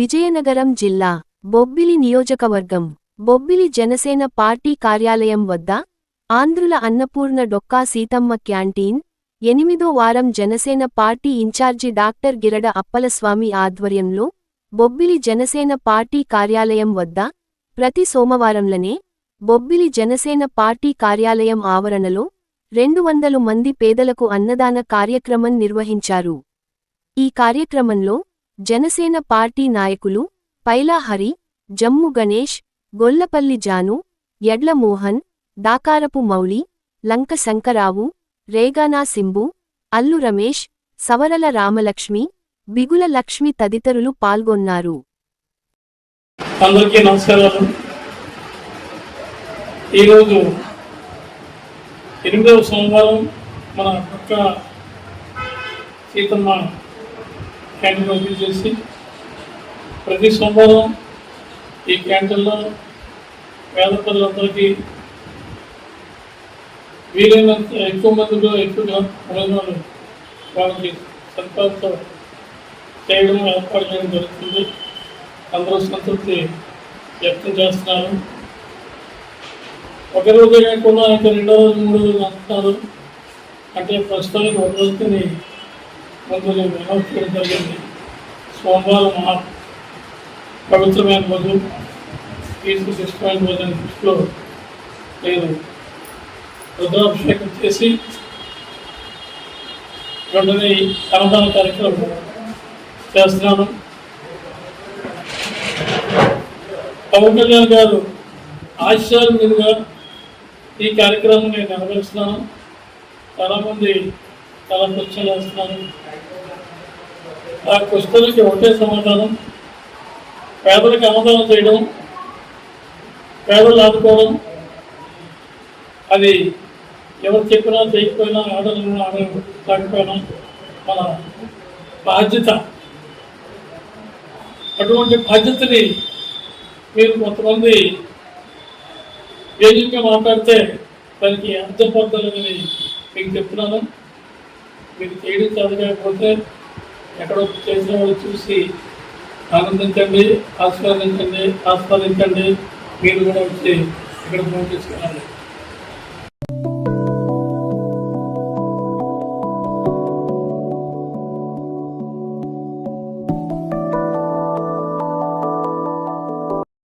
విజయనగరం జిల్లా బొబ్బిలి నియోజకవర్గం బొబ్బిలి జనసేన పార్టీ కార్యాలయం వద్ద ఆంధ్రుల అన్నపూర్ణ డొక్కా సీతమ్మ క్యాంటీన్ 8వ వారం జనసేన పార్టీ ఇన్ఛార్జి డాక్టర్ గిరడ అప్పలస్వామి ఆధ్వర్యంలో బొబ్బిలి జనసేన పార్టీ కార్యాలయం వద్ద ప్రతి సోమవారంలనే బొబ్బిలి జనసేన పార్టీ కార్యాలయం ఆవరణలో 200 మంది పేదలకు అన్నదాన కార్యక్రమం నిర్వహించారు. ఈ కార్యక్రమంలో జనసేన పార్టీ నాయకులు పైలా హరి, జమ్ము గణేష్, గొల్లపల్లి జాను, యడ్ల మోహన్, దాకారపు మౌళి, లంక శంకరావు, రేగానా సింబు, అల్లు రమేష్, సవరల రామలక్ష్మి, బిగుల లక్ష్మి తదితరులు పాల్గొన్నారు. అందరికీ నమస్కారాలు. ఈరోజు 8వ సోమవారం మన పక్క సీతమ్మ క్యాంటీన్ ఓపెన్ చేసి ప్రతి సోమవారం ఈ క్యాంటీన్లో పేద ప్రజలందరికీ వీలైనంత ఎక్కువ మందిలో ఎక్కువగా భోజనాలు వాళ్ళకి సత్కారంతో చేయడం ఏర్పాటు చేయడం జరుగుతుంది. అందరూ సంతృప్తి వ్యక్తం చేస్తున్నారు. ఒక రోజే కాకుండా ఇంకా 2వ రోజు 3వ రోజు అంటున్నారు. అంటే ప్రస్తుతానికి ఒక రోజుని ముందు అనౌన్స్ చేయడం జరిగింది. సోమవారం మహా పవిత్రమైన రోజు, తీసుకు ఇష్టమైన రోజు అనే దృష్టిలో నేను రుద్రాభిషేకం చేసి వెంటనే అన్నదాన కార్యక్రమం చేస్తున్నాను. పవన్ కళ్యాణ్ గారు ఆశయాల మీదుగా ఈ కార్యక్రమం నేను నెరవేరుస్తున్నాను. చాలామంది చాలా క్వశ్చన్లు వేస్తున్నాను. ఆ క్వశ్చన్లకి ఒకటే సమాధానం, పేదలకు అన్నదానం చేయడం, పేదలు ఆదుకోవడం, అది ఎవరు చెప్పినా చేయకపోయినా ఆడకపోయినా మన బాధ్యత. అటువంటి బాధ్యతని మీరు కొంతమంది వేదికగా మాట్లాడితే దానికి అర్థపడతారని మీకు చెప్తున్నాను. మీరు చేయడం చదవకపోతే ఎక్కడో చేసిన వాళ్ళు చూసి ఆనందించండి, ఆస్వాదించండి. మీరు కూడా వచ్చి ఇక్కడ ఫోన్ చేసుకోవాలి.